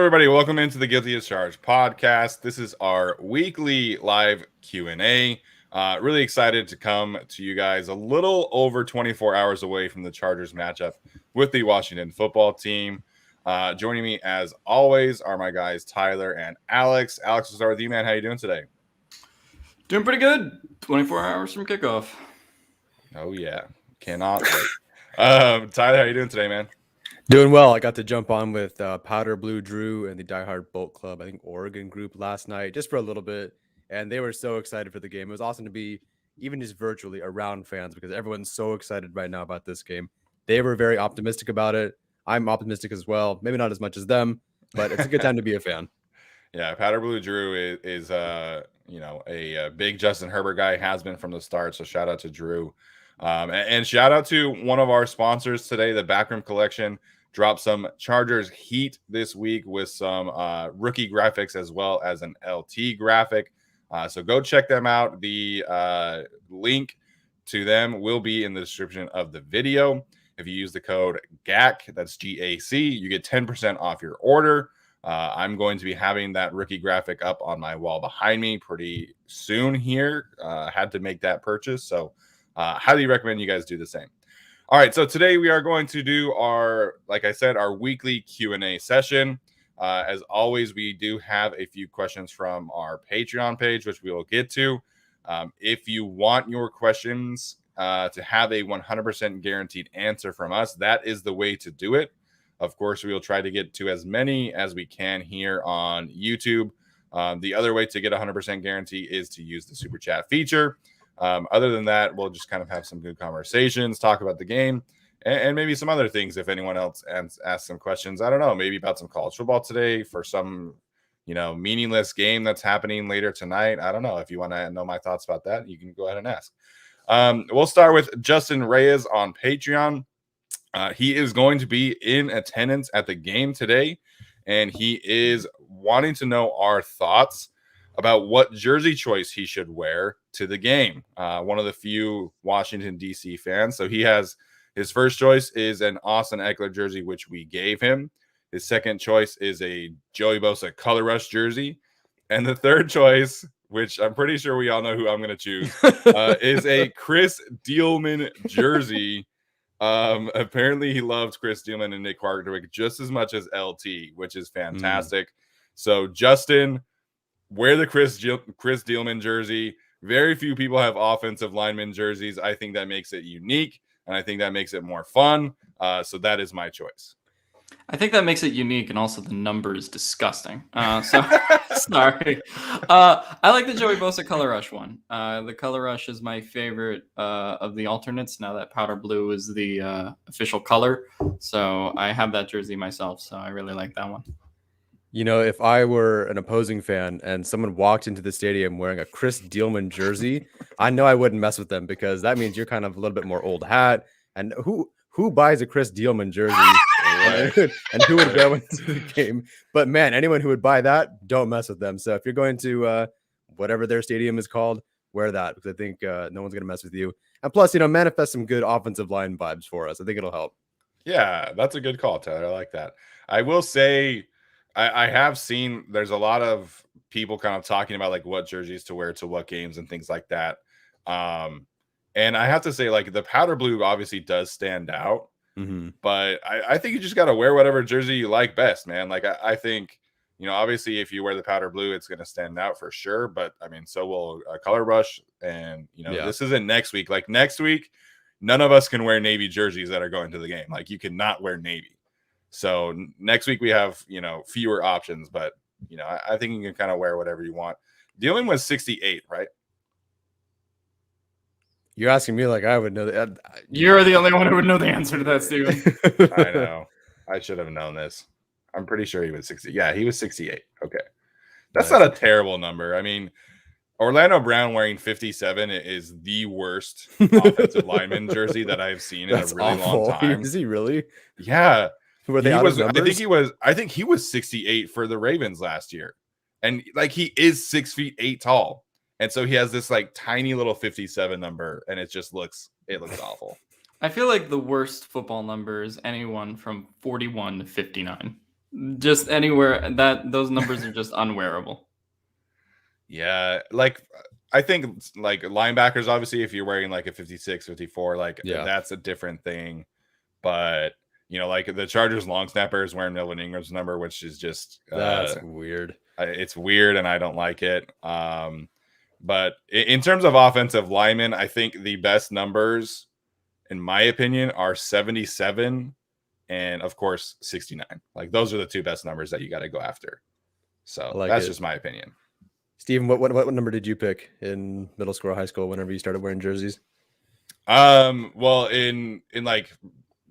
everybody. Welcome into the Guilty as Charged podcast. This is our weekly live Q&A. Really excited to come to you guys a little over 24 hours away from the Chargers matchup with the Washington football team. Joining me, as always, are my guys Tyler and Alex. Alex, we'll start with you, man. How you doing today? Doing pretty good. 24 hours from kickoff. Oh, yeah. Cannot wait. Tyler, how you doing today, man? Doing well. I got to jump on with Powder Blue Drew and the Die Hard Bolt Club, I think Oregon group last night, just for a little bit. And they were so excited for the game. It was awesome to be, even just virtually, around fans because everyone's so excited right now about this game. They were very optimistic about it. I'm optimistic as well. Maybe not as much as them, but it's a good time to be a fan. Yeah, Powder Blue Drew is a big Justin Herbert guy, has been from the start. So shout out to Drew. And shout out to one of our sponsors today, the Backroom Collection. Dropped some Chargers heat this week with some rookie graphics as well as an LT graphic. So go check them out. The link to them will be in the description of the video. If you use the code GAC, that's GAC, you get 10% off your order. I'm going to be having that rookie graphic up on my wall behind me pretty soon here. Had to make that purchase. So highly recommend you guys do the same. All right, so today we are going to do our weekly Q&A session. As always, we do have a few questions from our Patreon page, which we will get to. If you want your questions to have a 100% guaranteed answer from us, that is the way to do it. Of course, we will try to get to as many as we can here on YouTube. The other way to get 100% guarantee is to use the Super Chat feature. Other than that, we'll just kind of have some good conversations, talk about the game, and maybe some other things if anyone else asks some questions. I don't know, maybe about some college football today for some, meaningless game that's happening later tonight. I don't know. If you want to know my thoughts about that, you can go ahead and ask. We'll start with Justin Reyes on Patreon. He is going to be in attendance at the game today, and he is wanting to know our thoughts about what jersey choice he should wear to the game. One of the few Washington, D.C. fans. So he has his first choice is an Austin Eckler jersey, which we gave him. His second choice is a Joey Bosa Color Rush jersey. And the third choice, which I'm pretty sure we all know who I'm going to choose, is a Chris Dielman jersey. Apparently he loves Chris Dielman and Nick Hardwick just as much as LT, which is fantastic. So Justin, wear the Chris Dielman jersey. Very few people have offensive lineman jerseys. I think that makes it unique, and I think that makes it more fun. So that is my choice. I think that makes it unique, and also the number is disgusting. So sorry. I like the Joey Bosa Color Rush one. The Color Rush is my favorite of the alternates. Now that powder blue is the official color, so I have that jersey myself. So I really like that one. If I were an opposing fan and someone walked into the stadium wearing a Chris Dielman jersey, I know I wouldn't mess with them because that means you're kind of a little bit more old hat. And who buys a Chris Dielman jersey and who would go into the game? But man, anyone who would buy that, don't mess with them. So if you're going to whatever their stadium is called, wear that because I think no one's going to mess with you. And plus, manifest some good offensive line vibes for us. I think it'll help. Yeah, that's a good call, Tyler. I like that. I will say, I have seen there's a lot of people kind of talking about like what jerseys to wear to what games and things like that. And I have to say, like, the powder blue obviously does stand out, but I think you just got to wear whatever jersey you like best, man. Like, I think, obviously if you wear the powder blue, it's going to stand out for sure. But I mean, so will a Color Rush. And, This isn't next week. Like next week, none of us can wear Navy jerseys that are going to the game. Like you cannot wear Navy. So next week we have, fewer options, but, I think you can kind of wear whatever you want. Dielman was 68, right? You're asking me like I would know that. You're the only one who would know the answer to that, Steven. I know. I should have known this. I'm pretty sure he was 60. Yeah, he was 68. Okay. That's not a terrible number. I mean, Orlando Brown wearing 57 is the worst offensive lineman jersey that I've seen in a really long time. Is he really? Yeah. Were they I think he was 68 for the Ravens last year. And like he is 6 feet 8 tall. And so he has this like tiny little 57 number and it looks awful. I feel like the worst football number is anyone from 41 to 59. Just anywhere that those numbers are just unwearable. Yeah, like I think like linebackers, obviously, if you're wearing like a 56, 54, like that's a different thing. But like the Chargers long snapper is wearing Melvin Ingram's number, which is just that's weird. It's weird, and I don't like it. But in terms of offensive linemen, I think the best numbers, in my opinion, are 77 and of course 69. Like those are the two best numbers that you got to go after. So that's just my opinion. Steven, what number did you pick in middle school or high school whenever you started wearing jerseys? Well, in like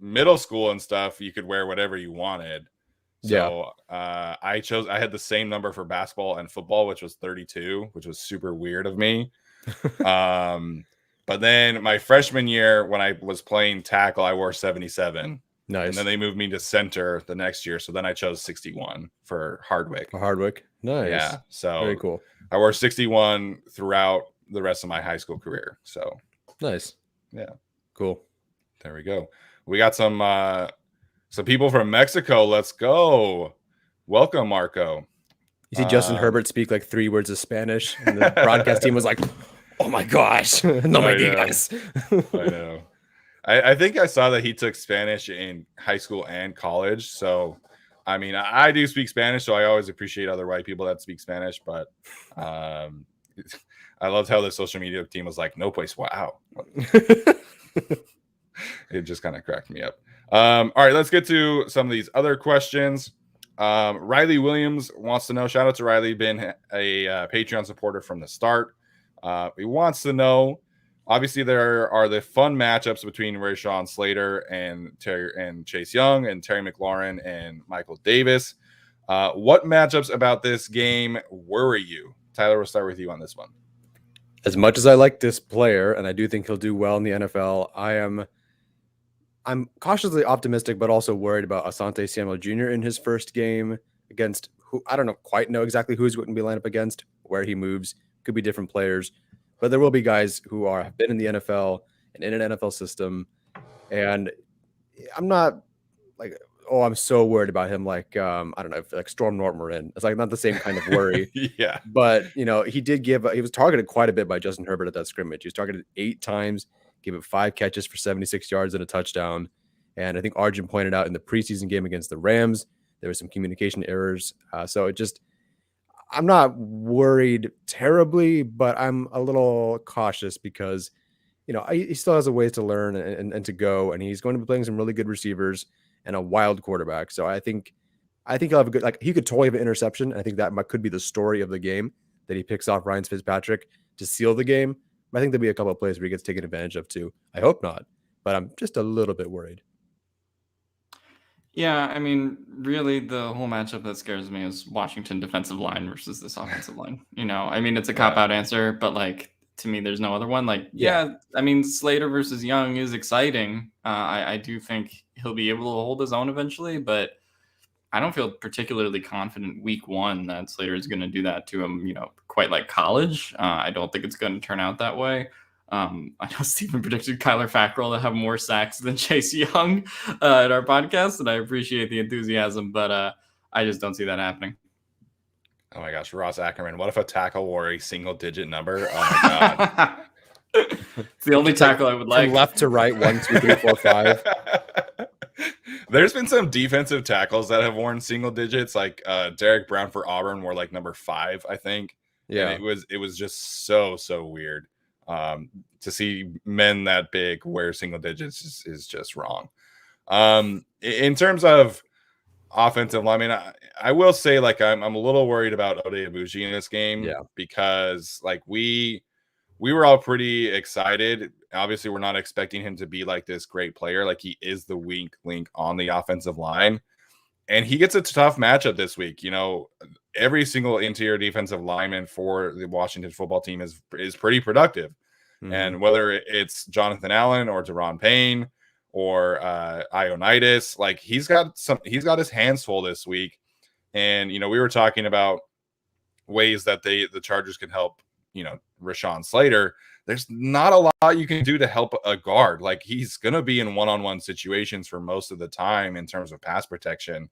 middle school and stuff, you could wear whatever you wanted. So I had the same number for basketball and football, which was 32, which was super weird of me. But then my freshman year, when I was playing tackle, I wore 77. Nice. And then they moved me to center the next year. So then I chose 61 for Hardwick. Nice. Yeah. So very cool. I wore 61 throughout the rest of my high school career. So nice. Yeah. Cool. There we go. We got some people from Mexico. Let's go. Welcome, Marco. You see Justin Herbert speak like 3 words of Spanish, and the broadcast team was like, "Oh my gosh, no my digas." I know. I think I saw that he took Spanish in high school and college. So, I mean, I do speak Spanish, so I always appreciate other white people that speak Spanish. But I loved how the social media team was like, "No place, wow." It just kind of cracked me up. All right, let's get to some of these other questions. Riley Williams wants to know, shout out to Riley, been a Patreon supporter from the start. He wants to know, obviously there are the fun matchups between Rashawn Slater and Chase Young and Terry McLaurin and Michael Davis. What matchups about this game worry you? Tyler, we'll start with you on this one. As much as I like this player, and I do think he'll do well in the NFL, I'm cautiously optimistic, but also worried about Asante Samuel Jr. in his first game against who I don't quite know exactly who he's going to be lined up against, where he moves. Could be different players, but there will be guys who have been in the NFL and in an NFL system. And I'm not like, oh, I'm so worried about him. Like, I don't know, if like Storm Norton. It's like not the same kind of worry. Yeah. But, he was targeted quite a bit by Justin Herbert at that scrimmage. He was targeted 8 times. Gave it 5 catches for 76 yards and a touchdown. And I think Arjun pointed out in the preseason game against the Rams, there was some communication errors. So I'm not worried terribly, but I'm a little cautious because, he still has a ways to learn and to go. And he's going to be playing some really good receivers and a wild quarterback. So I think he'll have a good, he could totally have an interception. I think that could be the story of the game, that he picks off Ryan Fitzpatrick to seal the game. I think there'll be a couple of plays where he gets taken advantage of too. I hope not, but I'm just a little bit worried. Yeah, I mean, really, the whole matchup that scares me is Washington defensive line versus this offensive line. I mean, it's a cop-out answer, but like to me, there's no other one. Like, yeah, I mean, Slater versus Young is exciting. I do think he'll be able to hold his own eventually, but I don't feel particularly confident week 1 that Slater is going to do that to him, quite like college. I don't think it's going to turn out that way. I know Stephen predicted Kyler Fackrell to have more sacks than Chase Young at our podcast, and I appreciate the enthusiasm, but I just don't see that happening. Oh my gosh, Ross Ackerman. What if a tackle wore a single-digit number? Oh my God. It's the only tackle I would like. From left to right, 1, 2, 3, 4, 5. There's been some defensive tackles that have worn single digits, like Derek Brown for Auburn wore like number 5, I think. Yeah, and it was just so weird. To see men that big wear single digits is just wrong. In terms of offensive line, I mean, I will say like I'm a little worried about Ode Abuji in this game, because like we were all pretty excited. Obviously, we're not expecting him to be like this great player. Like he is the weak link on the offensive line. And he gets a tough matchup this week. Every single interior defensive lineman for the Washington football team is pretty productive. Mm-hmm. And whether it's Jonathan Allen or Deron Payne or Ionitis, like he's got his hands full this week. And, we were talking about ways that the Chargers can help, Rashawn Slater. There's not a lot you can do to help a guard. Like he's going to be in one-on-one situations for most of the time in terms of pass protection.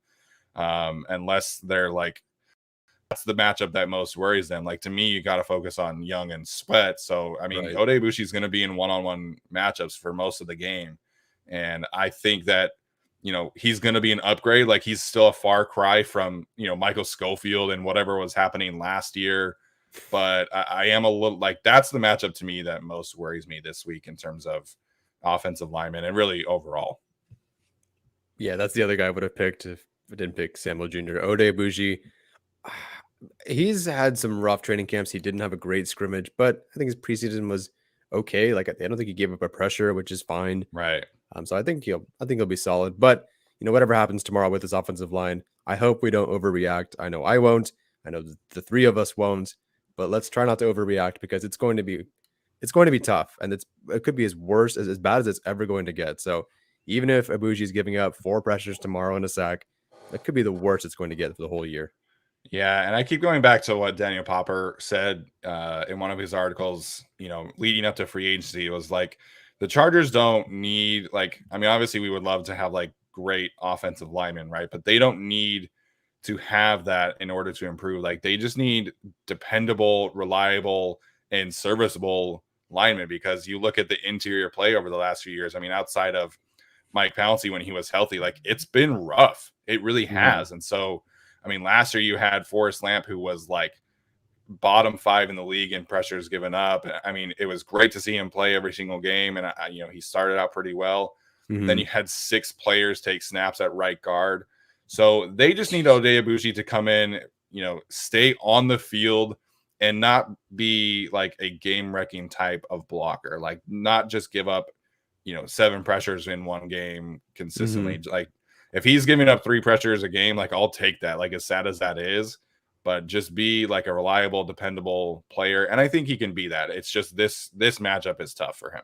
unless they're like, that's the matchup that most worries them. Like, to me, you got to focus on Young and Sweat. So, I mean, Right. Odebushi is going to be in one-on-one matchups for most of the game. And I think that, he's going to be an upgrade. Like, he's still a far cry from, Michael Schofield and whatever was happening last year. But I am a little like, that's the matchup to me that most worries me this week in terms of offensive linemen and really overall. Yeah, that's the other guy I would have picked if I didn't pick Samuel Jr. Odebushi. He's had some rough training camps. He didn't have a great scrimmage, but I think his preseason was okay. Like, I don't think he gave up a pressure, which is fine. Right. So I think he'll be solid. But whatever happens tomorrow with this offensive line, I hope we don't overreact. I know I won't. I know the three of us won't. But let's try not to overreact, because it's going to be tough, and it could be as bad as it's ever going to get. So even if Ibushi is giving up 4 pressures tomorrow and a sack, that could be the worst it's going to get for the whole year. Yeah, and I keep going back to what Daniel Popper said in one of his articles, leading up to free agency. It was like, the Chargers don't need, like, I mean, obviously we would love to have like great offensive linemen, right? But they don't need to have that in order to improve. Like, they just need dependable, reliable, and serviceable linemen, because you look at the interior play over the last few years. I mean, outside of Mike Pouncey when he was healthy, like, it's been rough. It really has. And so, I mean, last year you had Forrest Lamp, who was like bottom 5 in the league in pressures given up. I mean, it was great to see him play every single game, and he started out pretty well. Then you had 6 players take snaps at right guard. So they just need Odebushi to come in, stay on the field and not be like a game-wrecking type of blocker. Like, not just give up, 7 pressures in one game consistently. Like, if he's giving up 3 pressures a game, like, I'll take that, like, as sad as that is. But just be like a reliable, dependable player. And I think he can be that. It's just this matchup is tough for him.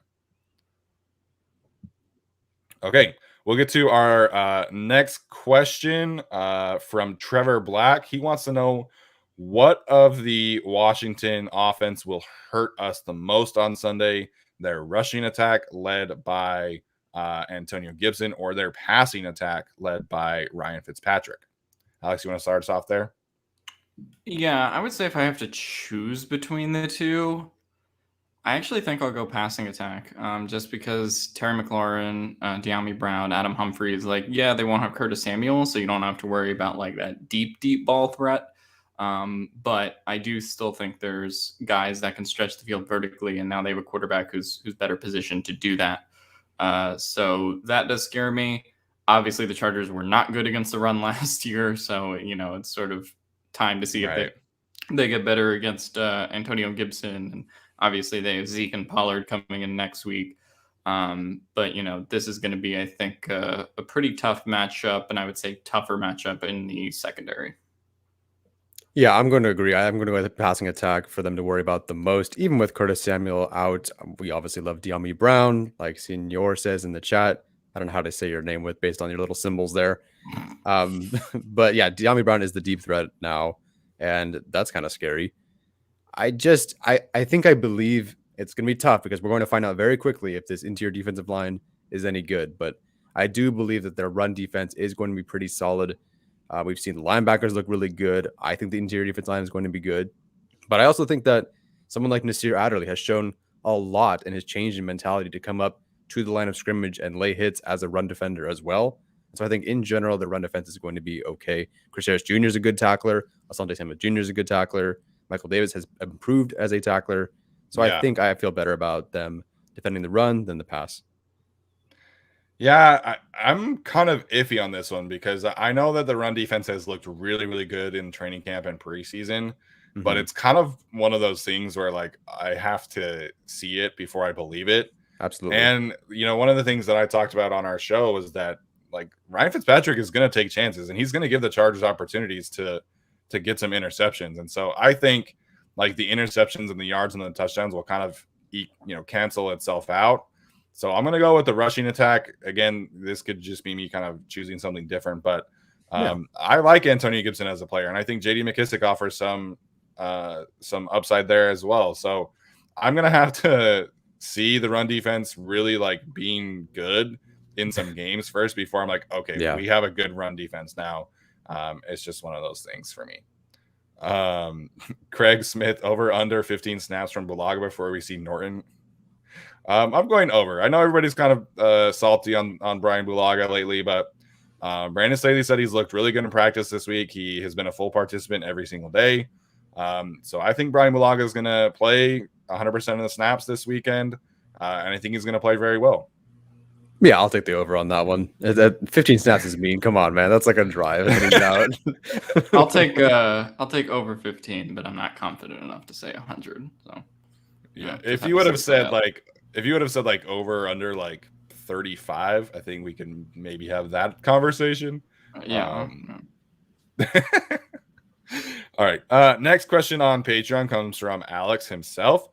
Okay, we'll get to our next question from Trevor Black. He wants to know, what of the Washington offense will hurt us the most on Sunday? Their rushing attack led by Antonio Gibson, or their passing attack led by Ryan Fitzpatrick? Alex, you want to start us off there? Yeah, I would say if I have to choose between the two, I actually think I'll go passing attack, just because Terry McLaurin, De'Ami Brown, Adam Humphries, like, yeah, they won't have Curtis Samuel, so you don't have to worry about like that deep ball threat. But I do still think there's guys that can stretch the field vertically, and now they have a quarterback who's better positioned to do that. So that does scare me. Obviously, the Chargers were not good against the run last year, so it's sort of time to see if they get better against Antonio Gibson. And obviously they have Zeke and Pollard coming in next week. But this is going to be, I think, a pretty tough matchup, and I would say tougher matchup in the secondary. Yeah, I'm going to agree. I'm going to go with the passing attack for them to worry about the most. Even with Curtis Samuel out, we obviously love De'Ami Brown, like Senior says in the chat. I don't know how to say your name based on your little symbols there. But yeah, De'Ami Brown is the deep threat now, and that's kind of scary. I think I believe it's going to be tough, because we're going to find out very quickly if this interior defensive line is any good. But I do believe that their run defense is going to be pretty solid. We've seen the linebackers look really good. I think the interior defense line is going to be good. But I also think that someone like Nasir Adderley has shown a lot in his change in mentality to come up to the line of scrimmage and lay hits as a run defender as well. So I think in general, the run defense is going to be okay. Chris Harris Jr. is a good tackler. Asante Samuel Jr. is a good tackler. Michael Davis has improved as a tackler. So I think I feel better about them defending the run than the pass. Yeah, I'm kind of iffy on this one, because I know that the run defense has looked really, really good in training camp and preseason, but it's kind of one of those things where, like, I have to see it before I believe it. Absolutely. And, one of the things that I talked about on our show is that, like, Ryan Fitzpatrick is going to take chances, and he's going to give the Chargers opportunities to get some interceptions. And so I think, like, the interceptions and the yards and the touchdowns will kind of cancel itself out. So I'm going to go with the rushing attack. Again, this could just be me kind of choosing something different, but I like Antonio Gibson as a player, and I think J.D. McKissic offers some upside there as well. So I'm going to have to see the run defense really, like, being good in some games first before I'm like, okay, we have a good run defense now. It's just one of those things for me. Craig Smith over under 15 snaps from Bulaga before we see Norton. I'm going over. I know everybody's kind of salty on Brian Bulaga lately, but Brandon Staley said he's looked really good in practice this week. He has been a full participant every single day. So I think Brian Bulaga is going to play 100% of the snaps this weekend, and I think he's going to play very well. Yeah, I'll take the over on that one. 15 snaps is mean. Come on, man. That's like a drive. I'll take over 15, but I'm not confident enough to say 100. So yeah, if you would have said like over under like 35, I think we can maybe have that conversation. Yeah. All right. Next question on Patreon comes from Alex himself.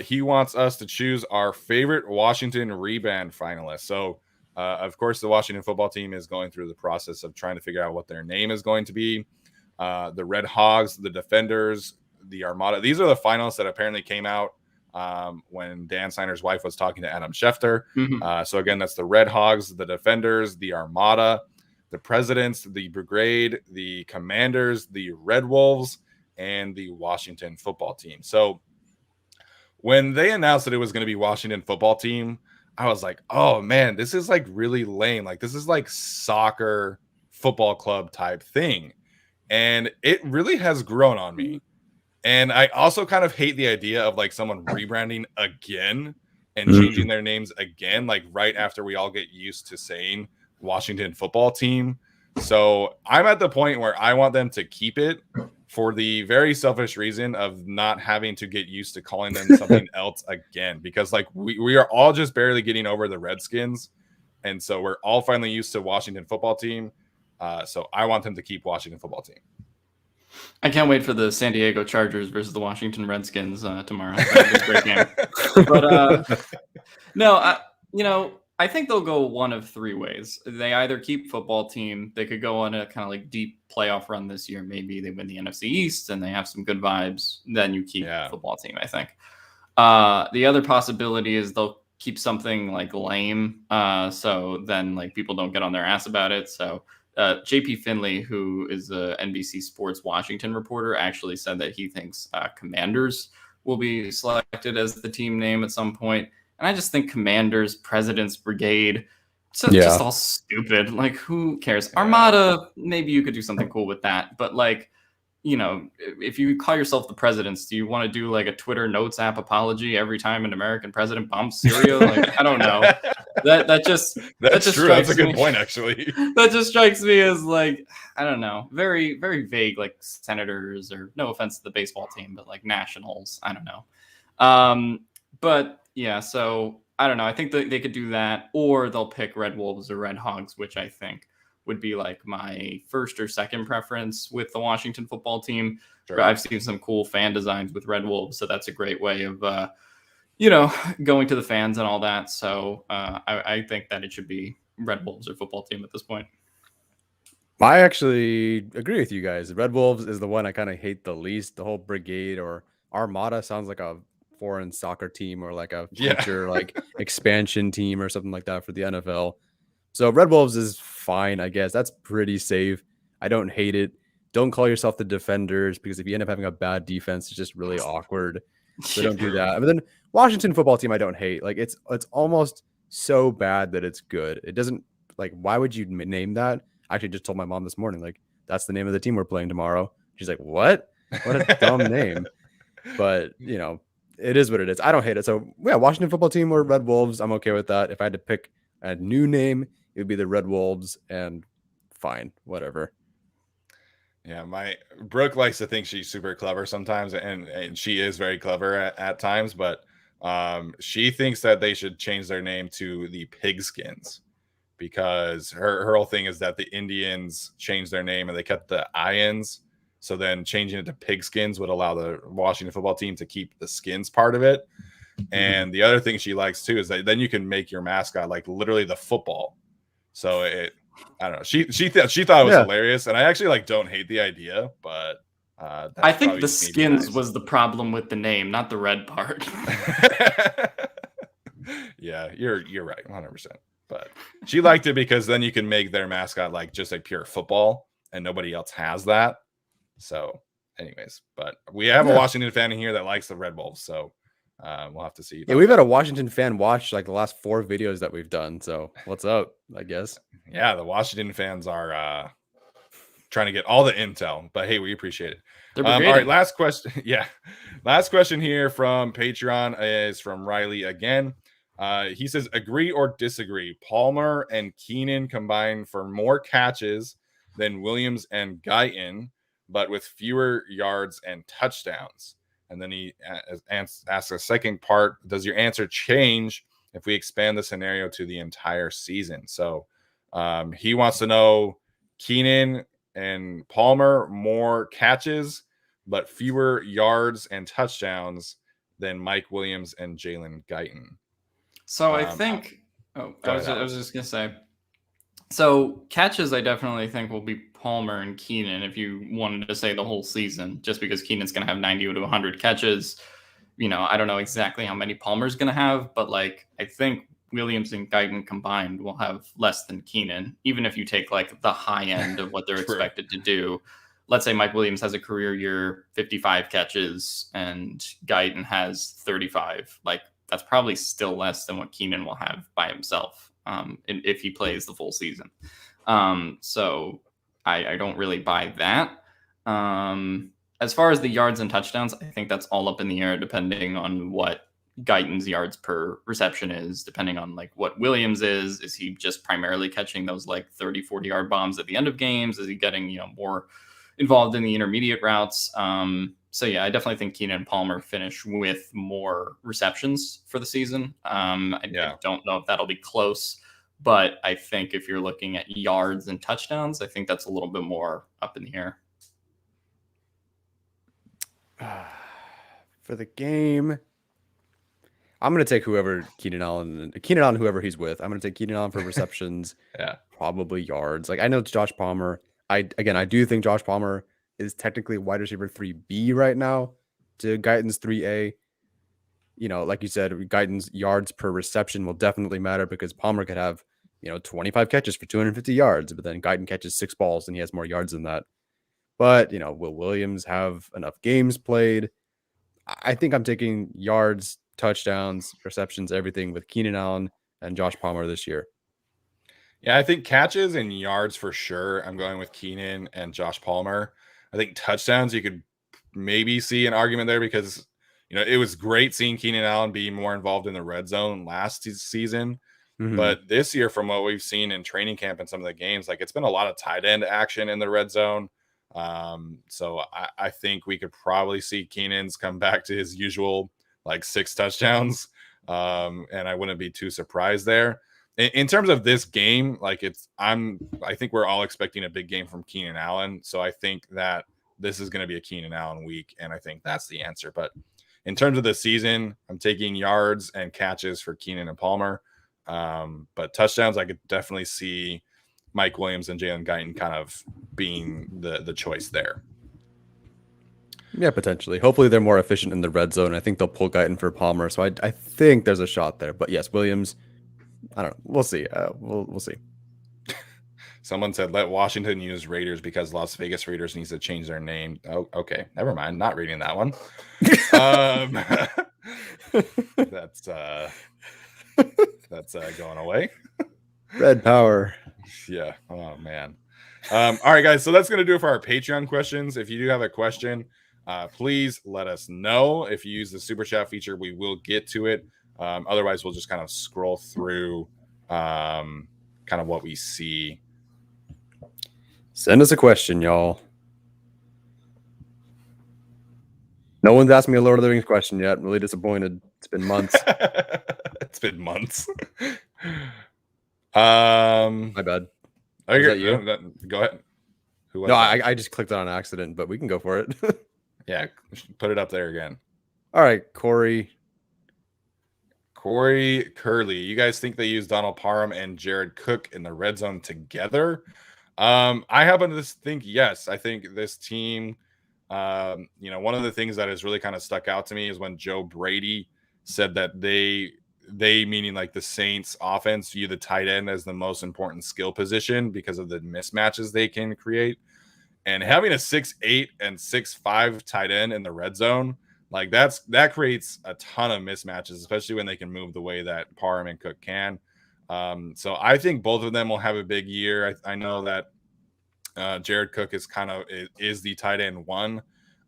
He wants us to choose our favorite Washington reband finalist. So, of course, the Washington football team is going through the process of trying to figure out what their name is going to be. The Red Hogs, the Defenders, the Armada. These are the finalists that apparently came out when Dan Snyder's wife was talking to Adam Schefter. Mm-hmm. So, again, that's the Red Hogs, the Defenders, the Armada, the Presidents, the Brigade, the Commanders, the Red Wolves, and the Washington football team. So, when they announced that it was going to be Washington football team, I was like, oh man, this is like really lame. Like this is like soccer football club type thing. And it really has grown on me. And I also kind of hate the idea of like someone rebranding again and changing their names again, like right after we all get used to saying Washington football team. So I'm at the point where I want them to keep it for the very selfish reason of not having to get used to calling them something else again, because like we are all just barely getting over the Redskins. And so we're all finally used to Washington football team. So I want them to keep Washington football team. I can't wait for the San Diego Chargers versus the Washington Redskins tomorrow. That'll be a great game. But no, I think they'll go one of three ways. They either keep football team. They could go on a kind of like deep playoff run this year. Maybe they win the NFC East and they have some good vibes. Then you keep football team, I think. The other possibility is they'll keep something like lame. So then like people don't get on their ass about it. So JP Finley, who is a NBC Sports Washington reporter, actually said that he thinks Commanders will be selected as the team name at some point. And I just think Commanders, President's Brigade, just all stupid. Like, who cares? Armada, maybe you could do something cool with that. But, like, you know, if you call yourself the Presidents, do you want to do, like, a Twitter Notes app apology every time an American president bombs Syria? Like, I don't know. That's true. That's a good point, actually. That just strikes me as, like, I don't know, very, very vague, like Senators, or no offense to the baseball team, but, like, Nationals. I don't know. But yeah, so I don't know. I think that they could do that, or they'll pick Red Wolves or Red Hogs, which I think would be like my first or second preference with the Washington football team. Sure. I've seen some cool fan designs with Red Wolves, so that's a great way of, going to the fans and all that. So I think that it should be Red Wolves or football team at this point. I actually agree with you guys. Red Wolves is the one I kind of hate the least. The whole Brigade or Armada sounds like a foreign soccer team or like a future like expansion team or something like that for the NFL. So Red Wolves is fine, I guess. That's pretty safe. I don't hate it. Don't call yourself the Defenders, because if you end up having a bad defense, it's just really awkward. So don't do that. But then Washington football team, I don't hate. Like it's almost so bad that it's good. It doesn't, like, why would you name that? I actually just told my mom this morning, like, that's the name of the team we're playing tomorrow. She's like, what a dumb name. But you know, it is what it is. I don't hate it. So yeah, Washington football team or Red Wolves, I'm okay with that. If I had to pick a new name, it would be the Red Wolves, and fine, whatever. Yeah, my Brooke likes to think she's super clever sometimes, and she is very clever at times, but she thinks that they should change their name to the Pigskins, because her whole thing is that the Indians changed their name and they kept the Ions. So then changing it to Pigskins would allow the Washington football team to keep the skins part of it. And the other thing she likes too is that then you can make your mascot like literally the football. So I don't know. She thought it was hilarious, and I actually like don't hate the idea, but I think the skins was the problem with the name, not the red part. Yeah, you're right, 100%. But she liked it because then you can make their mascot like just a pure football, and nobody else has that. So, anyways, but we have a Washington fan in here that likes the Red Wolves, so we'll have to see. Yeah, we've had a Washington fan watch like the last 4 videos that we've done. So what's up, I guess. Yeah, the Washington fans are trying to get all the intel, but hey, we appreciate it. All right, last question. Yeah, last question here from Patreon is from Riley again. He says, agree or disagree? Palmer and Keenan combined for more catches than Williams and Guyton, but with fewer yards and touchdowns. And then he asks a second part, does your answer change if we expand the scenario to the entire season? So he wants to know Keenan and Palmer more catches, but fewer yards and touchdowns than Mike Williams and Jalen Guyton. So I think I was just gonna say, so catches I definitely think will be Palmer and Keenan if you wanted to say the whole season, just because Keenan's gonna have 90 to 100 catches. You know, I don't know exactly how many Palmer's gonna have, but like I think Williams and Guyton combined will have less than Keenan, even if you take like the high end of what they're expected to do. Let's say Mike Williams has a career year, 55 catches, and Guyton has 35. Like that's probably still less than what Keenan will have by himself if he plays the full season. So I don't really buy that. As far as the yards and touchdowns, I think that's all up in the air depending on what Guyton's yards per reception is, depending on like what Williams is. Is he just primarily catching those like 30, 40 yard bombs at the end of games? Is he getting, you know, more involved in the intermediate routes? So yeah, I definitely think Keenan and Palmer finish with more receptions for the season. I don't know if that'll be close, but I think if you're looking at yards and touchdowns, I think that's a little bit more up in the air. For the game, I'm going to take Keenan Allen, whoever he's with. I'm going to take Keenan Allen for receptions, probably yards. Like I know it's Josh Palmer. I do think Josh Palmer is technically wide receiver 3B right now to Guyton's 3A. You know, like you said, Guyton's yards per reception will definitely matter because Palmer could have, 25 catches for 250 yards, but then Guyton catches 6 balls and he has more yards than that. But, will Williams have enough games played? I think I'm taking yards, touchdowns, receptions, everything with Keenan Allen and Josh Palmer this year. Yeah, I think catches and yards for sure. I'm going with Keenan and Josh Palmer. I think touchdowns, you could maybe see an argument there because, it was great seeing Keenan Allen be more involved in the red zone last season. Mm-hmm. But this year, from what we've seen in training camp and some of the games, like it's been a lot of tight end action in the red zone. So I think we could probably see Keenan's come back to his usual like 6 touchdowns. And I wouldn't be too surprised there. In terms of this game, like I think we're all expecting a big game from Keenan Allen. So I think that this is going to be a Keenan Allen week. And I think that's the answer. But in terms of the season, I'm taking yards and catches for Keenan and Palmer. But touchdowns, I could definitely see Mike Williams and Jalen Guyton kind of being the choice there. Yeah, potentially. Hopefully they're more efficient in the red zone. I think they'll pull Guyton for Palmer. So I think there's a shot there. But yes, Williams, I don't know. We'll see. We'll see. Someone said, let Washington use Raiders because Las Vegas Raiders needs to change their name. Oh, okay. Never mind. Not reading that one. That's going away. Red power. Yeah. Oh, man. All right, guys. So that's going to do it for our Patreon questions. If you do have a question, please let us know. If you use the super chat feature, we will get to it. Otherwise, we'll just kind of scroll through kind of what we see. Send us a question, y'all. No one's asked me a Lord of the Rings question yet. I'm really disappointed. It's been months. It's been months. My bad. Is that you? Go ahead. No, I just clicked on an accident, but we can go for it. Yeah, put it up there again. All right, Corey Curley. You guys think they use Donald Parham and Jared Cook in the red zone together? I happen to think yes. I think this team, one of the things that has really kind of stuck out to me is when Joe Brady said that they meaning like the Saints offense view the tight end as the most important skill position because of the mismatches they can create. And having a 6'8" and 6'5" tight end in the red zone, like that creates a ton of mismatches, especially when they can move the way that Parham and Cook can. So I think both of them will have a big year. I know that Jared Cook is the tight end one.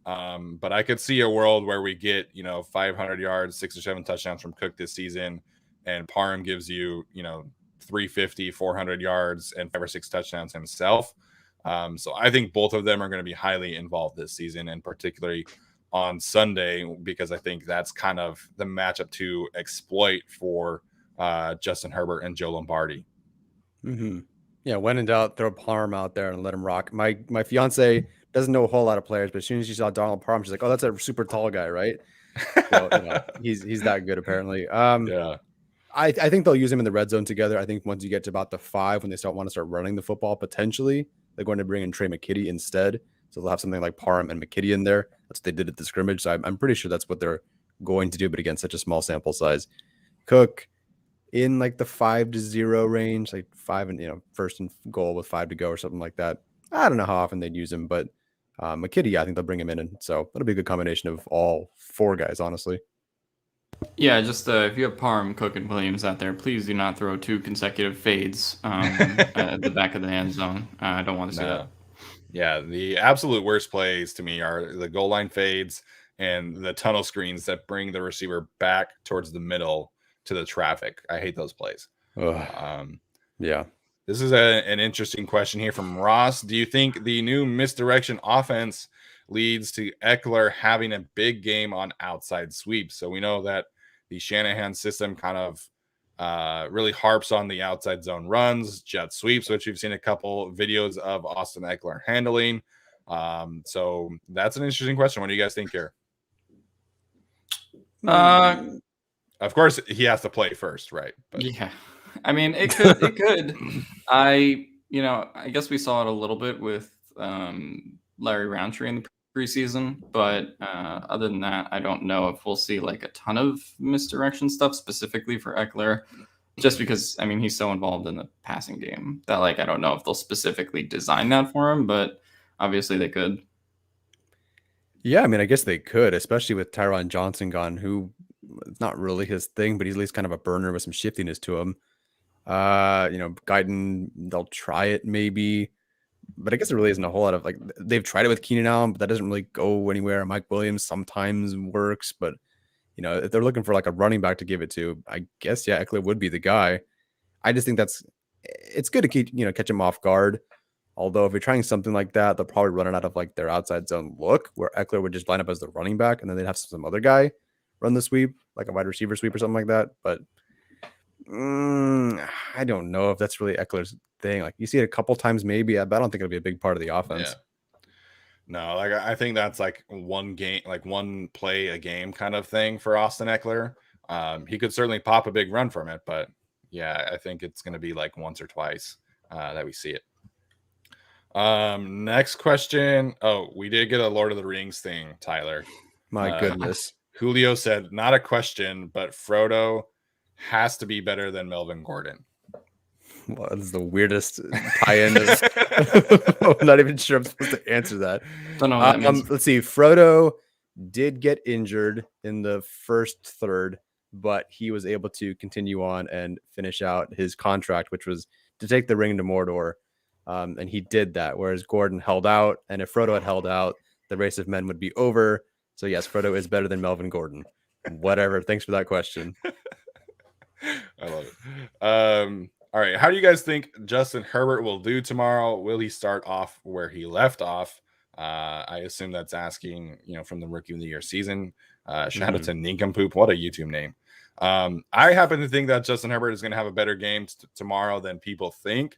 But I could see a world where we get, 500 yards, 6 or 7 touchdowns from Cook this season, and Parham gives you, 350, 400 yards and 5 or 6 touchdowns himself. So I think both of them are going to be highly involved this season, and particularly on Sunday, because I think that's kind of the matchup to exploit for Justin Herbert and Joe Lombardi. Mm-hmm. Yeah, when in doubt, throw Parham out there and let him rock. My fiance doesn't know a whole lot of players, but as soon as she saw Donald Parham, she's like, "Oh, that's a super tall guy, right?" So he's that good apparently. Yeah. I think they'll use him in the red zone together. I think once you get to about the 5, when they want to start running the football, potentially they're going to bring in Trey McKitty instead. So they'll have something like Parham and McKitty in there. That's what they did at the scrimmage. So I'm pretty sure that's what they're going to do. But again, such a small sample size. Cook in like the 5-0 range, like 5 and first and goal with 5 to go or something like that. I don't know how often they'd use him, but McKitty, I think they'll bring him in, and so that'll be a good combination of all 4 guys, honestly. Yeah, just if you have Parham, Cook, and Williams out there, please do not throw 2 consecutive fades at the back of the end zone. I don't want to see that. Yeah, the absolute worst plays to me are the goal line fades and the tunnel screens that bring the receiver back towards the middle to the traffic. I hate those plays. Yeah. This is an interesting question here from Ross. Do you think the new misdirection offense leads to Eckler having a big game on outside sweeps? So we know that the Shanahan system kind of really harps on the outside zone runs, jet sweeps, which we've seen a couple videos of Austin Eckler handling. So that's an interesting question. What do you guys think here? Of course, he has to play first, right? But yeah. I mean, it could. I guess we saw it a little bit with Larry Roundtree in the preseason, but other than that, I don't know if we'll see like a ton of misdirection stuff specifically for Eckler, just because he's so involved in the passing game that I don't know if they'll specifically design that for him, but obviously they could. Yeah, I guess they could, especially with Tyron Johnson gone, who it's not really his thing, but he's at least kind of a burner with some shiftiness to him. Guyton, they'll try it maybe, but I guess there really isn't a whole lot of they've tried it with Keenan Allen, but that doesn't really go anywhere. Mike Williams sometimes works, but if they're looking for a running back to give it to, I guess Eckler would be the guy. I just think it's good to keep catch him off guard. Although if you're trying something like that, they'll probably run it out of their outside zone look, where Eckler would just line up as the running back, and then they'd have some other guy run the sweep, like a wide receiver sweep or something like that. But I don't know if that's really Eckler's thing. You see it a couple times maybe, but I don't think it'll be a big part of the offense. Yeah. No, I think that's one game, one play a game kind of thing for Austin Eckler. He could certainly pop a big run from it, but yeah, I think it's going to be once or twice that we see it. Next question. Oh, we did get a Lord of the Rings thing, Tyler. My goodness. Julio said, not a question, but Frodo has to be better than Melvin Gordon. Well, that is the weirdest tie-in. I'm not even sure I'm supposed to answer that. Don't know what that means. Let's see. Frodo did get injured in the first third, but he was able to continue on and finish out his contract, which was to take the ring to Mordor. And he did that, whereas Gordon held out. And if Frodo had held out, the race of men would be over. So yes, Frodo is better than Melvin Gordon. Whatever. Thanks for that question. I love it. All right. How do you guys think Justin Herbert will do tomorrow? Will he start off where he left off? I assume that's asking, from the Rookie of the Year season. Shout out to Nincompoop. What a YouTube name. I happen to think that Justin Herbert is going to have a better game tomorrow than people think.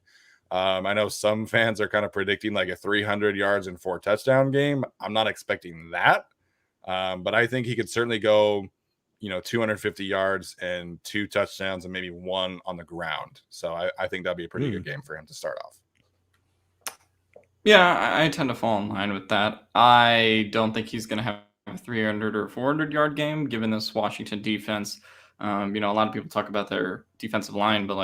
I know some fans are kind of predicting a 300 yards and 4 touchdown game. I'm not expecting that. But I think he could certainly go, 250 yards and 2 touchdowns and maybe 1 on the ground. So I think that'd be a pretty good game for him to start off. Yeah, I tend to fall in line with that. I don't think he's going to have a 300 or 400 yard game given this Washington defense. A lot of people talk about their defensive line, but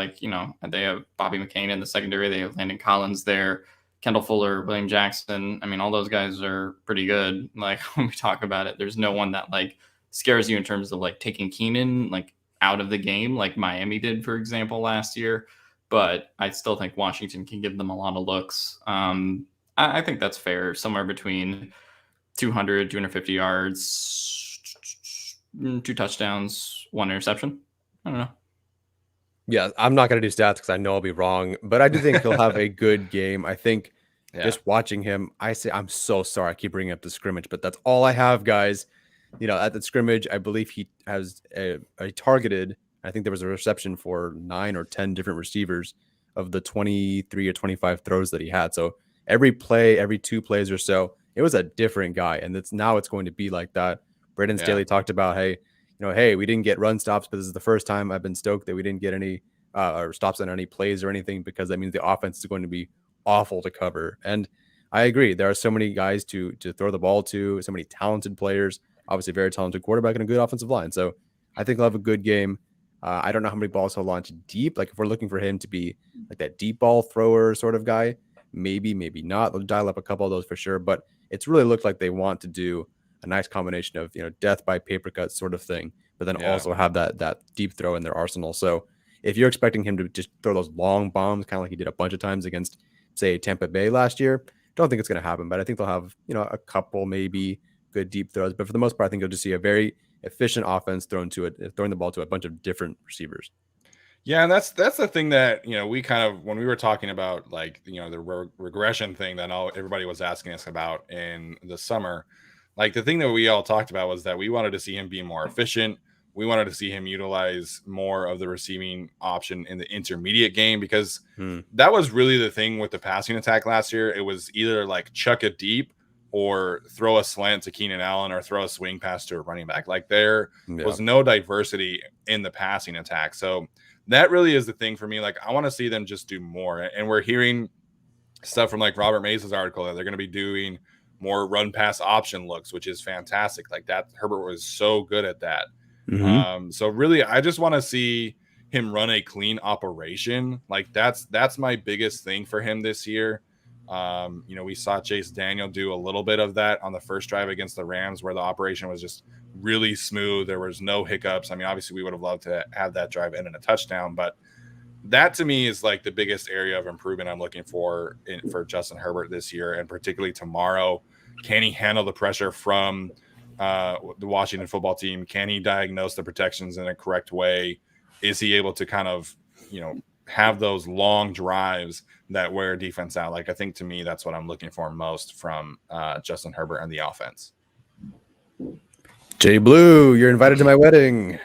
they have Bobby McCain in the secondary. They have Landon Collins there. Kendall Fuller, William Jackson. I mean, all those guys are pretty good. Like when we talk about it, there's no one that like scares you in terms of like taking Keenan like out of the game, like Miami did, for example, last year. But I still think Washington can give them a lot of looks. I think that's fair, somewhere between 200, 250 yards, 2 touchdowns, 1 interception. I don't know. Yeah, I'm not going to do stats because I know I'll be wrong, but I do think he'll have a good game. I think just watching him, I'm so sorry. I keep bringing up the scrimmage, but that's all I have, guys. At the scrimmage, I believe he has a targeted. I think there was a reception for 9 or 10 different receivers of the 23 or 25 throws that he had. So every play, every 2 plays or so, it was a different guy. And it's going to be like that. Brandon Staley talked about, hey, we didn't get run stops, but this is the first time I've been stoked that we didn't get any or stops on any plays or anything, because that means the offense is going to be awful to cover. And I agree. There are so many guys to throw the ball to, so many talented players, obviously very talented quarterback and a good offensive line. So I think he'll have a good game. I don't know how many balls he'll launch deep. Like if we're looking for him to be like that deep ball thrower sort of guy, maybe not. They'll dial up a couple of those for sure. But it's really looked like they want to do a nice combination of, death by paper cut sort of thing, but then also have that deep throw in their arsenal. So if you're expecting him to just throw those long bombs, kind of like he did a bunch of times against, say, Tampa Bay last year, don't think it's going to happen. But I think they'll have, a couple maybe good deep throws. But for the most part, I think you'll just see a very efficient offense throwing the ball to a bunch of different receivers. Yeah, and that's the thing that we kind of, when we were talking about like the regression thing that everybody was asking us about in the summer, like the thing that we all talked about was that we wanted to see him be more efficient. We wanted to see him utilize more of the receiving option in the intermediate game, because that was really the thing with the passing attack last year. It was either like chuck it deep or throw a slant to Keenan Allen or throw a swing pass to a running back. Like there was no diversity in the passing attack. So that really is the thing for me. Like I want to see them just do more. And we're hearing stuff from like Robert Mays' article that they're going to be doing more run pass option looks, which is fantastic. Like that, Herbert was so good at that. So really, I just want to see him run a clean operation. Like that's my biggest thing for him this year. We saw Chase Daniel do a little bit of that on the first drive against the Rams, where the operation was just really smooth. There was no hiccups. I mean, obviously we would have loved to have that drive end in a touchdown, but that to me is like the biggest area of improvement I'm looking for Justin Herbert this year, and particularly tomorrow. Can he handle the pressure from the Washington football team? Can he diagnose the protections in a correct way? Is he able to kind of, have those long drives that wear defense out? Like, I think to me, that's what I'm looking for most from Justin Herbert and the offense. Jay Blue, you're invited to my wedding.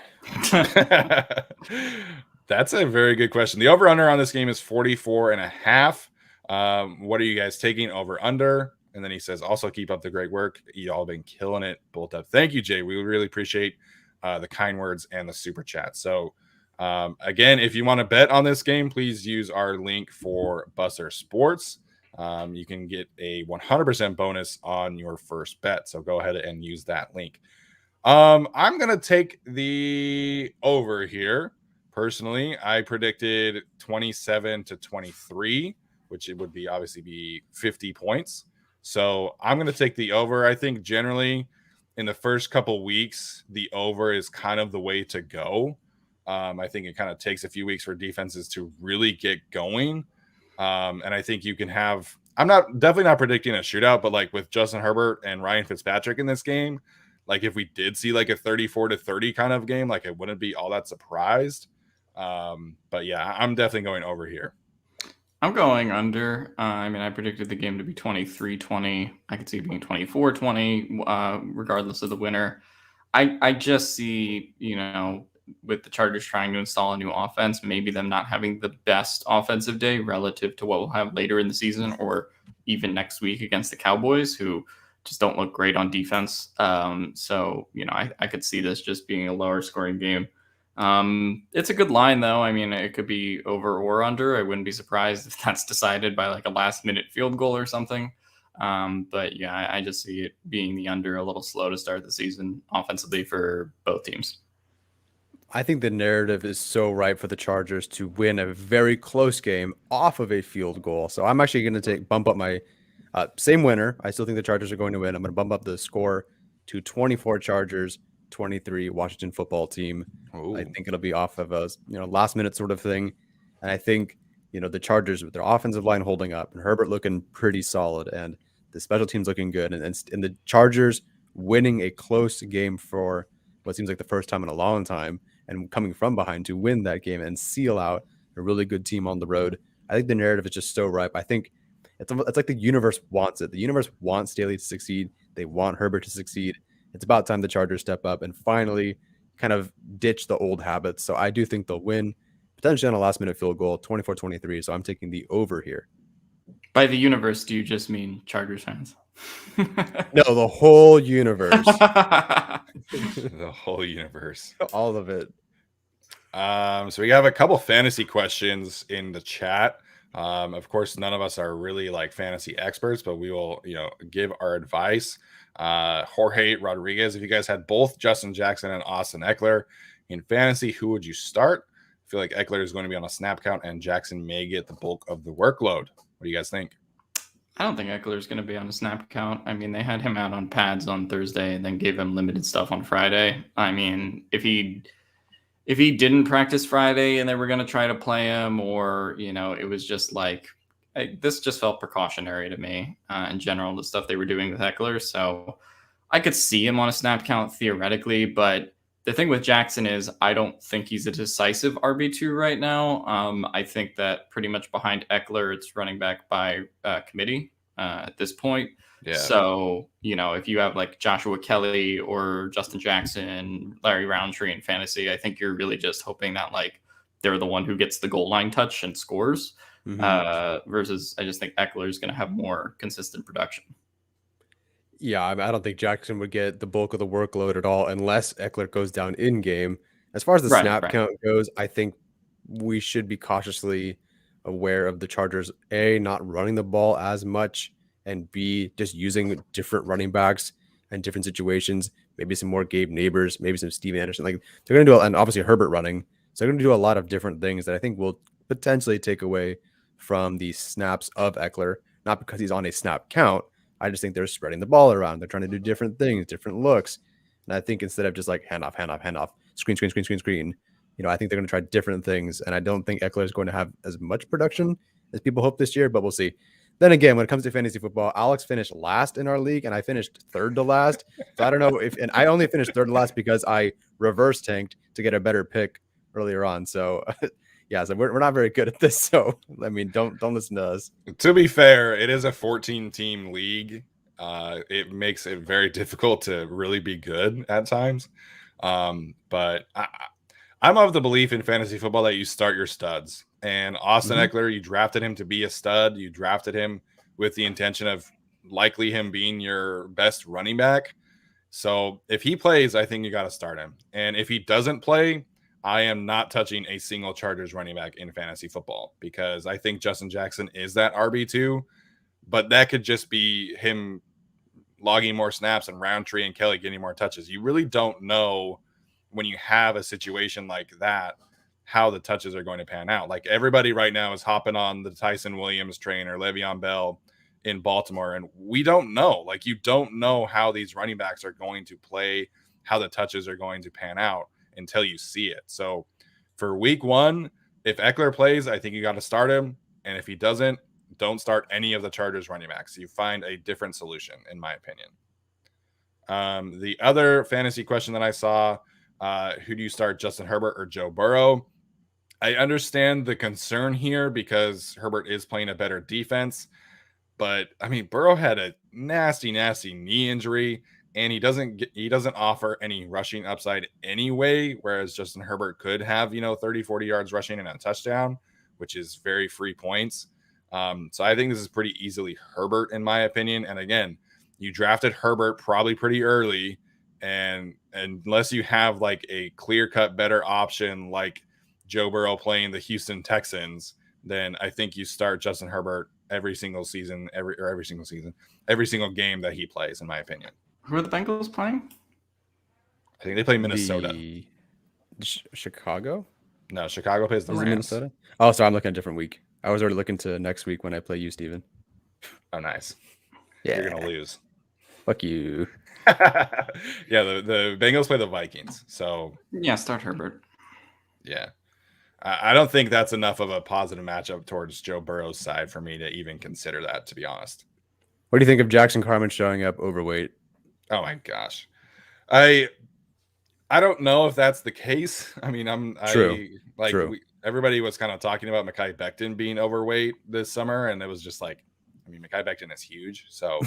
That's a very good question. The over-under on this game is 44.5. What are you guys taking over-under? And then he says, also keep up the great work. You all been killing it. Both up. Thank you, Jay. We really appreciate the kind words and the super chat. So again, if you want to bet on this game, please use our link for Buster Sports. You can get a 100% bonus on your first bet. So go ahead and use that link. I'm going to take the over here. Personally, I predicted 27-23, which it would be obviously be 50 points. So I'm going to take the over. I think generally in the first couple weeks, the over is kind of the way to go. I think it kind of takes a few weeks for defenses to really get going. And I think you can have, I'm definitely not predicting a shootout, but like with Justin Herbert and Ryan Fitzpatrick in this game, like if we did see like a 34-30 kind of game, like I wouldn't be all that surprised. But yeah, I'm definitely going over here. I'm going under. I predicted the game to be 23-20. I could see it being 24-20, regardless of the winner. I just see, with the Chargers trying to install a new offense, maybe them not having the best offensive day relative to what we'll have later in the season or even next week against the Cowboys, who just don't look great on defense. So, I could see this just being a lower scoring game. It's a good line though. It could be over or under. I wouldn't be surprised if that's decided by like a last minute field goal or something. But yeah, I just see it being the under, a little slow to start the season offensively for both teams. I think the narrative is so ripe for the Chargers to win a very close game off of a field goal. So I'm actually going to bump up my same winner. I still think the Chargers are going to win. I'm going to bump up the score to 24 Chargers, 23 Washington Football Team. Ooh. I think it'll be off of a last minute sort of thing. And I think the Chargers with their offensive line holding up and Herbert looking pretty solid and the special teams looking good and the Chargers winning a close game for what seems like the first time in a long time and coming from behind to win that game and seal out a really good team on the road. I think the narrative is just so ripe. I think it's like the universe wants it. The universe wants Staley to succeed. They want Herbert to succeed. It's about time the Chargers step up and finally kind of ditch the old habits. So I do think they'll win, potentially on a last-minute field goal, 24-23. So I'm taking the over here. By the universe, do you just mean Chargers fans? No, the whole universe. The whole universe. All of it. So we have a couple fantasy questions in the chat. Of course, none of us are really like fantasy experts, but we will, give our advice. Jorge Rodriguez, if you guys had both Justin Jackson and Austin Eckler in fantasy, who would you start? I feel like Eckler is going to be on a snap count and Jackson may get the bulk of the workload. What do you guys think? I don't think Eckler is going to be on a snap count. I mean, they had him out on pads on Thursday and then gave him limited stuff on Friday. I mean, if he didn't practice Friday and they were going to try to play him, or, it was just like, this just felt precautionary to me in general, the stuff they were doing with Eckler. So I could see him on a snap count theoretically, but the thing with Jackson is I don't think he's a decisive RB2 right now. I think that pretty much behind Eckler, it's running back by committee at this point. Yeah. So, if you have like Joshua Kelly or Justin Jackson, Larry Roundtree in fantasy, I think you're really just hoping that like they're the one who gets the goal line touch and scores versus I just think Eckler is going to have more consistent production. Yeah, I don't think Jackson would get the bulk of the workload at all unless Eckler goes down in game. As far as the snap count goes, I think we should be cautiously aware of the Chargers, A, not running the ball as much, and B, just using different running backs and different situations. Maybe some more Gabe Neighbors, maybe some Steven Anderson. Like they're going to do, and obviously Herbert running. So they're going to do a lot of different things that I think will potentially take away from the snaps of Eckler, not because he's on a snap count. I just think they're spreading the ball around. They're trying to do different things, different looks. And I think instead of just like handoff, screen, I think they're going to try different things. And I don't think Eckler is going to have as much production as people hope this year, but we'll see. Then again, when it comes to fantasy football, Alex finished last in our league and I finished third to last. So I don't know and I only finished third to last because I reverse tanked to get a better pick earlier on. So yeah, so we're not very good at this. So I mean, don't listen to us. To be fair, it is a 14-team league. It makes it very difficult to really be good at times. But I'm of the belief in fantasy football that you start your studs. And Austin Eckler, you drafted him to be a stud. You drafted him with the intention of likely him being your best running back. So if he plays, I think you got to start him. And if he doesn't play, I am not touching a single Chargers running back in fantasy football because I think Justin Jackson is that RB2, but that could just be him logging more snaps and Roundtree and Kelly getting more touches. You really don't know when you have a situation like that how the touches are going to pan out. Like everybody right now is hopping on the Tyson Williams train or Le'Veon Bell in Baltimore, and we don't know. Like you don't know how these running backs are going to play, how the touches are going to pan out until you see it. So for week one, if Eckler plays, I think you got to start him. And if he doesn't, don't start any of the Chargers running backs. You find a different solution, in my opinion. The other fantasy question that I saw, who do you start, Justin Herbert or Joe Burrow? I understand the concern here because Herbert is playing a better defense. But, I mean, Burrow had a nasty knee injury. And he doesn't offer any rushing upside anyway, whereas Justin Herbert could have, 30, 40 yards rushing and a touchdown, which is very free points. So I think this is pretty easily Herbert in my opinion. And again, you drafted Herbert probably pretty early. And unless you have like a clear-cut better option like Joe Burrow playing the Houston Texans, then I think you start Justin Herbert every single game that he plays, in my opinion. Who are the Bengals playing? I think they play Minnesota. Chicago? No, Chicago plays the Is it Rams. Minnesota? Oh, sorry, I'm looking at a different week. I was already looking to next week when I play you, Steven. Oh, nice. Yeah. You're gonna lose. Fuck you. Yeah, the Bengals play the Vikings. So Yeah, start Herbert. yeah. I don't think that's enough of a positive matchup towards Joe Burrow's side for me to even consider that, to be honest. What do you think of Jackson Carman showing up overweight? Oh my gosh. I don't know if that's the case. I mean, True. Everybody was kind of talking about Mekhi Becton being overweight this summer, and it was just like, I mean, Mekhi Becton is huge. So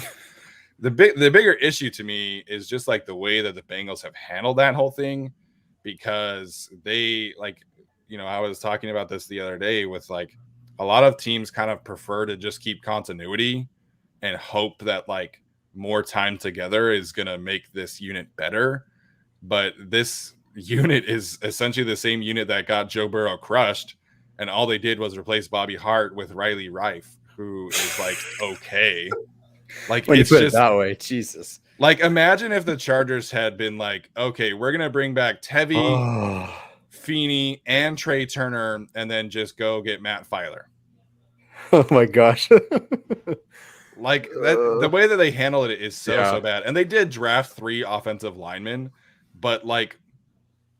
the bigger issue to me is just like the way that the Bengals have handled that whole thing, because they I was talking about this the other day with like a lot of teams kind of prefer to just keep continuity and hope that like more time together is going to make this unit better. But this unit is essentially the same unit that got Joe Burrow crushed, and all they did was replace Bobby Hart with Riley Rife, who is like okay. Like When it's you put just it that way, Jesus. like imagine if the Chargers had been like, okay, we're gonna bring back Tevy, Oh, Feeney, and Trey Turner, and then just go get Matt Filer. oh my gosh. Like that, the way that they handle it is so bad. And they did draft 3 offensive linemen, but like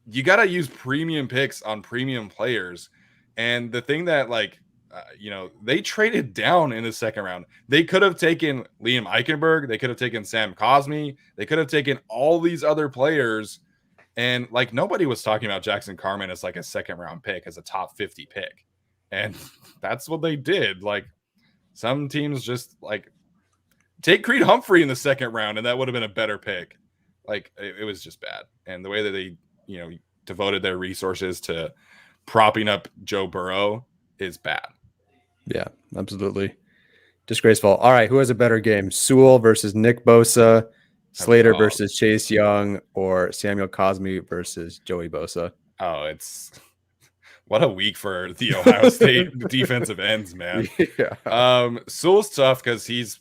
you got to use premium picks on premium players. And the thing that they traded down in the second round. They could have taken Liam Eichenberg. They could have taken Sam Cosmi. They could have taken all these other players. And like nobody was talking about Jackson Carman as like a second round pick, as a top 50 pick. And that's what they did. Like some teams just like take Creed Humphrey in the second round, and that would have been a better pick. Like it was just bad. And the way that they, devoted their resources to propping up Joe Burrow is bad. Yeah, absolutely. Disgraceful. All right, who has a better game? Sewell versus Nick Bosa, Slater versus Chase Young, or Samuel Cosmi versus Joey Bosa? Oh, it's what a week for the Ohio State defensive ends, man. Yeah. Sewell's tough because he's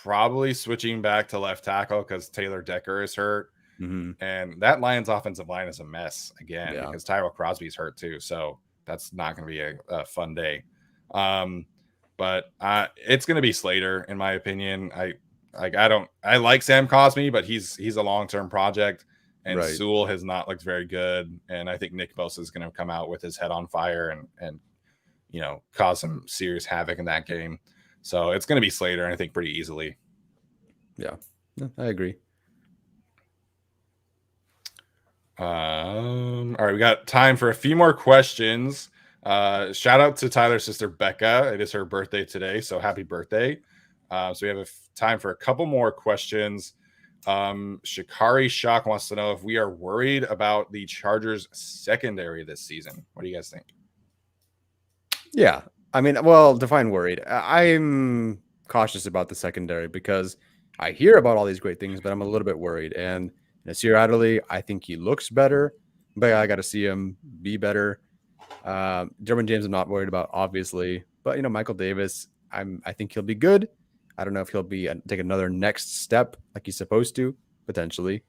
probably switching back to left tackle because Taylor Decker is hurt. Mm-hmm. And that Lions offensive line is a mess again because Tyrell Crosby's hurt too. So that's not going to be a fun day. But it's going to be Slater, in my opinion. I like Sam Cosmi, but he's a long-term project, and Sewell has not looked very good. And I think Nick Bosa is going to come out with his head on fire and cause some serious havoc in that game. So it's going to be Slater, and I think pretty easily. Yeah, I agree. All right, we got time for a few more questions. Shout out to Tyler's sister Becca. It is her birthday today, so happy birthday. So we have time for a couple more questions. Shikari Shock wants to know if we are worried about the Chargers secondary this season. What do you guys think? Yeah, I mean, well, define worried. I'm cautious about the secondary because I hear about all these great things, but I'm a little bit worried. And Nasir Adderley, I think he looks better, but I got to see him be better. Derwin James, I'm not worried about, obviously, but Michael Davis, I think he'll be good. I don't know if he'll take another next step like he's supposed to, potentially.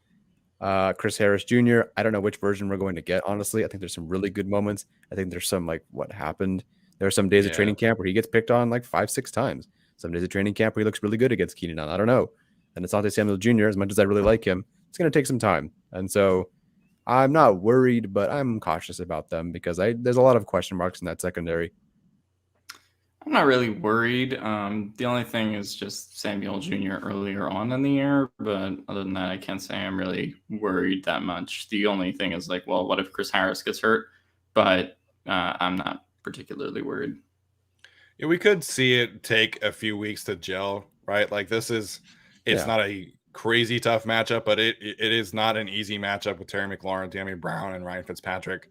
Chris Harris Jr., I don't know which version we're going to get, honestly. I think there's some really good moments. I think there's some like what happened. There are some days of training camp where he gets picked on like 5-6 times. Some days of training camp where he looks really good against Keenan Allen. I don't know. And Asante Samuel Jr., as much as I really like him, it's going to take some time. And so I'm not worried, but I'm cautious about them because there's a lot of question marks in that secondary. I'm not really worried. The only thing is just Samuel Jr. earlier on in the year, but other than that, I can't say I'm really worried that much. The only thing is like, well, what if Chris Harris gets hurt? But I'm not particularly worried. Yeah, we could see it take a few weeks to gel, right? Like it's not a crazy tough matchup, but it is not an easy matchup with Terry McLaurin, Danny Brown, and Ryan Fitzpatrick.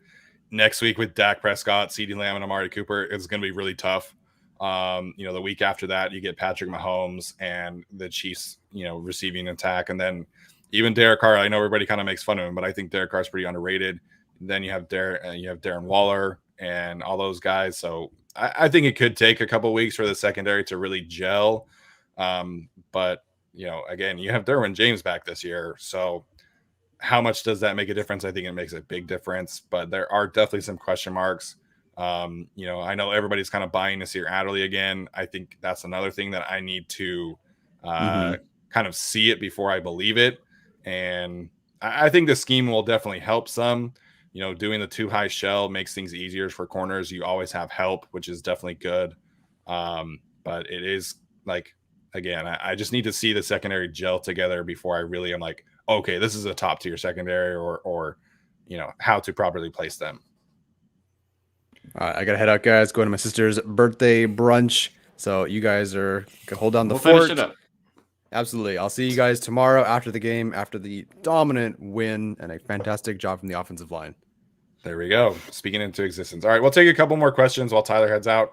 Next week with Dak Prescott, CeeDee Lamb, and Amari Cooper, it's going to be really tough. The week after that, you get Patrick Mahomes and the Chiefs, receiving attack. And then even Derek Carr, I know everybody kind of makes fun of him, but I think Derek Carr is pretty underrated. And then you have Darren Waller and all those guys. So I think it could take a couple weeks for the secondary to really gel. But again, you have Derwin James back this year. So how much does that make a difference? I think it makes a big difference, but there are definitely some question marks. You know, I know everybody's kind of buying Nasir Adderley again. I think that's another thing that I need to kind of see it before I believe it. And I think the scheme will definitely help some. You know, doing the too high shell makes things easier for corners. You always have help, which is definitely good. But it is like, again, I just need to see the secondary gel together before I really am like, okay, this is a top tier secondary, or you know, how to properly place them. I gotta head out, guys. Going to my sister's birthday brunch. So you guys hold down the We'll fort. finish it up. Absolutely. I'll see you guys tomorrow after the game, after the dominant win and a fantastic job from the offensive line. There we go. Speaking into existence. All right, we'll take a couple more questions while Tyler heads out.